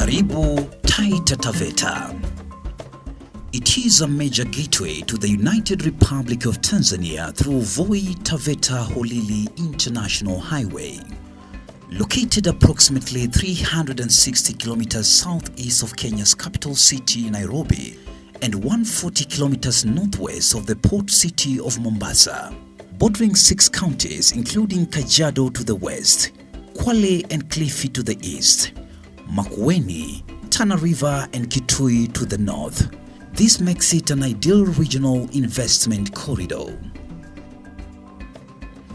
Karibu Taita Taveta. It is a major gateway to the United Republic of Tanzania through Voi Taveta Holili International Highway. Located approximately 360 kilometers southeast of Kenya's capital city, Nairobi, and 140 kilometers northwest of the port city of Mombasa, bordering 6 counties including Kajiado to the west, Kwale and Kilifi to the east, Makueni, Tana River and Kitui to the north. This makes it an ideal regional investment corridor.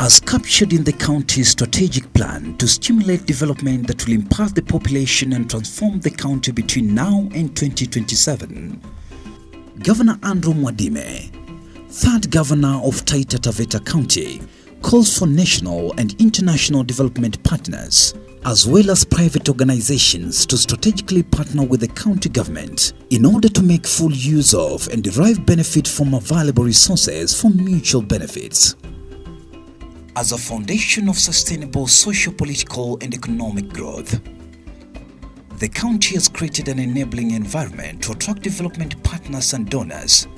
As captured in the county's strategic plan to stimulate development that will impact the population and transform the county between now and 2027, Governor Andrew Mwadime, third governor of Taita Taveta County, calls for national and international development partners, as well as private organizations, to strategically partner with the county government in order to make full use of and derive benefit from available resources for mutual benefits. As a foundation of sustainable socio-political and economic growth, the county has created an enabling environment to attract development partners and donors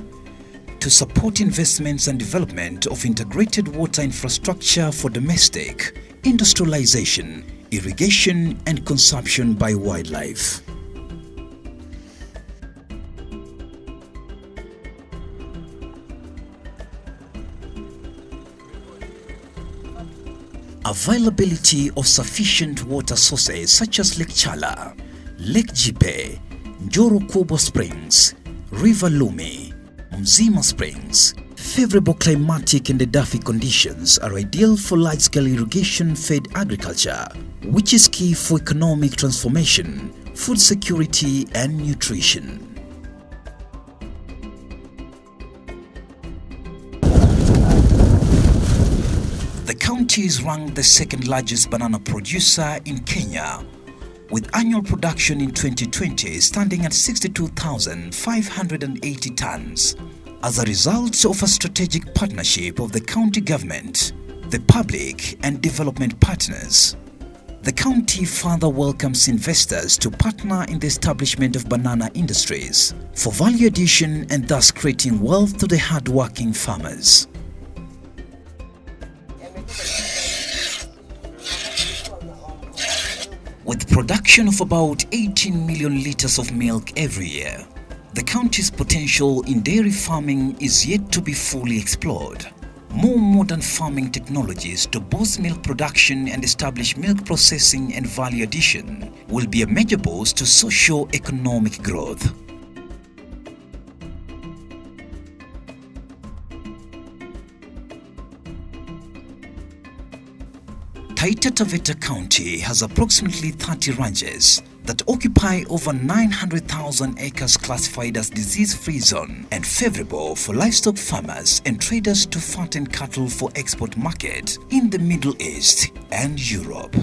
to support investments and development of integrated water infrastructure for domestic, industrialization, irrigation and consumption by wildlife. Availability of sufficient water sources such as Lake Chala, Lake Jipe, Njoro Kubwa Springs, River Lumi, Mzima Springs. Favorable climatic and edaphic conditions are ideal for large-scale irrigation-fed agriculture, which is key for economic transformation, food security and nutrition. The county is ranked the second largest banana producer in Kenya, with annual production in 2020 standing at 62,580 tons. As a result of a strategic partnership of the county government, the public and development partners, the county further welcomes investors to partner in the establishment of banana industries for value addition and thus creating wealth to the hard-working farmers. With production of about 18 million liters of milk every year, the county's potential in dairy farming is yet to be fully explored. More modern farming technologies to boost milk production and establish milk processing and value addition will be a major boost to socio-economic growth. Taita Taveta County has approximately 30 ranches that occupy over 900,000 acres classified as disease-free zone and favorable for livestock farmers and traders to fatten cattle for export market in the Middle East and Europe.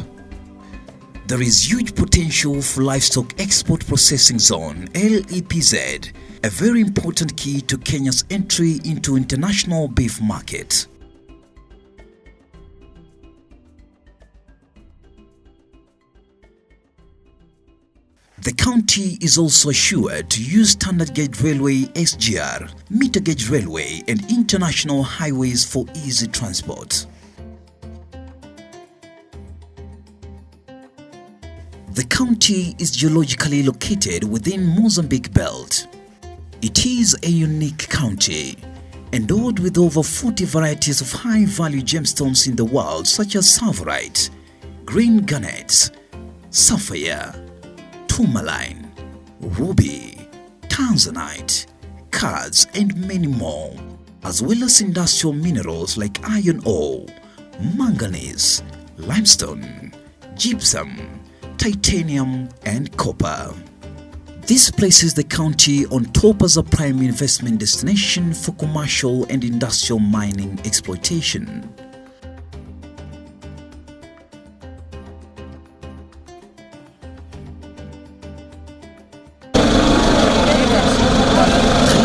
There is huge potential for livestock export processing zone (LEPZ), a very important key to Kenya's entry into international beef market. The county is also assured to use standard gauge railway (SGR), meter gauge railway and international highways for easy transport. The county is geologically located within Mozambique Belt. It is a unique county, endowed with over 40 varieties of high-value gemstones in the world such as savorite, green garnets, sapphire, tourmaline, ruby, tanzanite, cards and many more, as well as industrial minerals like iron ore, manganese, limestone, gypsum, titanium and copper. This places the county on top as a prime investment destination for commercial and industrial mining exploitation.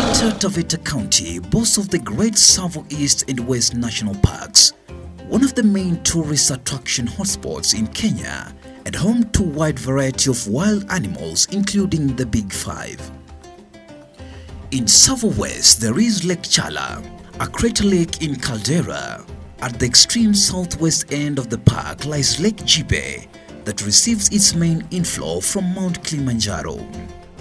Taita Taveta County boasts of the Great Tsavo East and West National Parks, one of the main tourist attraction hotspots in Kenya and home to a wide variety of wild animals including the Big Five. In Tsavo West there is Lake Chala, a crater lake in caldera. At the extreme southwest end of the park lies Lake Jibe that receives its main inflow from Mount Kilimanjaro.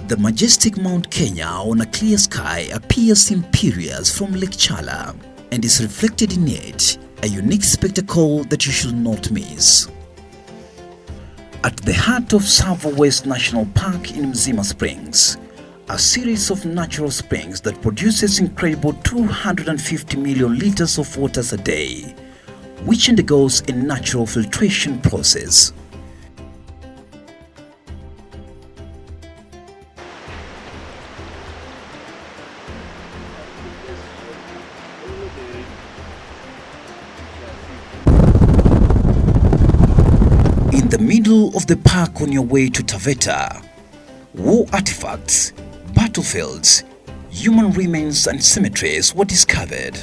The majestic Mount Kenya on a clear sky appears imperious from Lake Chala and is reflected in it, a unique spectacle that you should not miss. At the heart of Tsavo West National Park in Mzima Springs, a series of natural springs that produces incredible 250 million liters of water a day, which undergoes a natural filtration process. In the middle of the park on your way to Taveta, war artifacts, battlefields, human remains and cemeteries were discovered,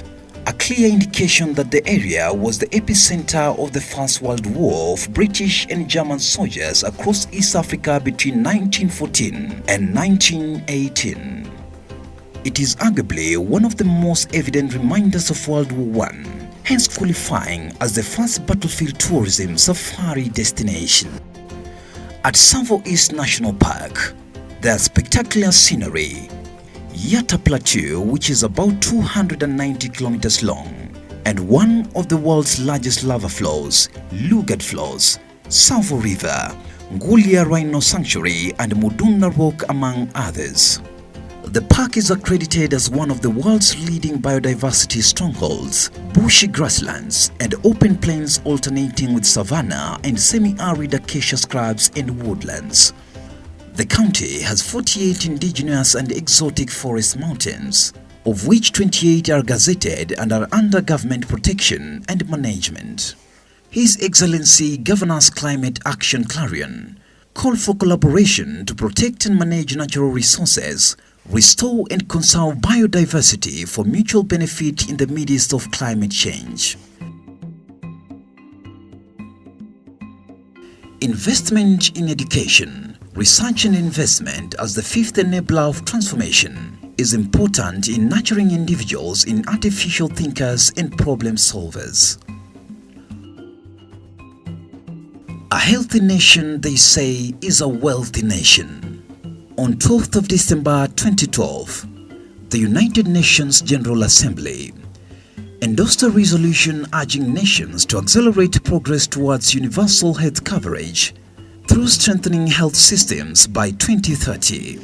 a clear indication that the area was the epicenter of the First World War of British and German soldiers across East Africa between 1914 and 1918. It is arguably one of the most evident reminders of World War I, hence qualifying as the first battlefield tourism safari destination. At Tsavo East National Park, there are spectacular scenery, Yatta Plateau, which is about 290 kilometers long, and one of the world's largest lava flows, Lugard Flows, Tsavo River, Ngulia Rhino Sanctuary, and Mudunda Rock, among others. The park is accredited as one of the world's leading biodiversity strongholds, bushy grasslands and open plains alternating with savanna and semi-arid acacia scrubs and woodlands. The county has 48 indigenous and exotic forest mountains, of which 28 are gazetted and are under government protection and management. His Excellency Governor's Climate Action Clarion called for collaboration to protect and manage natural resources, restore and conserve biodiversity for mutual benefit in the midst of climate change. Investment in education, research and investment as the fifth enabler of transformation is important in nurturing individuals in artificial thinkers and problem solvers. A healthy nation, they say, is a wealthy nation. On 12th of December 2012, the United Nations General Assembly endorsed a resolution urging nations to accelerate progress towards universal health coverage through strengthening health systems by 2030.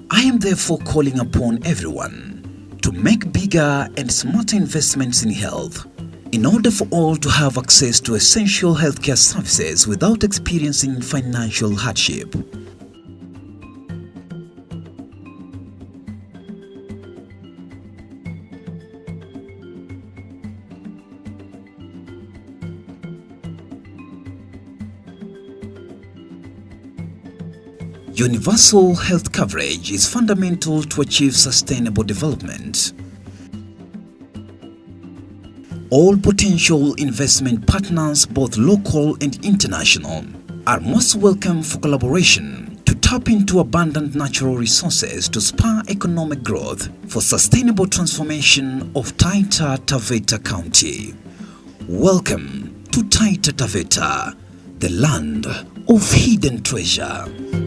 I am therefore calling upon everyone to make bigger and smarter investments in health in order for all to have access to essential healthcare services without experiencing financial hardship. Universal health coverage is fundamental to achieve sustainable development. All potential investment partners, both local and international, are most welcome for collaboration to tap into abundant natural resources to spur economic growth for sustainable transformation of Taita Taveta County. Welcome to Taita Taveta, the land of hidden treasure.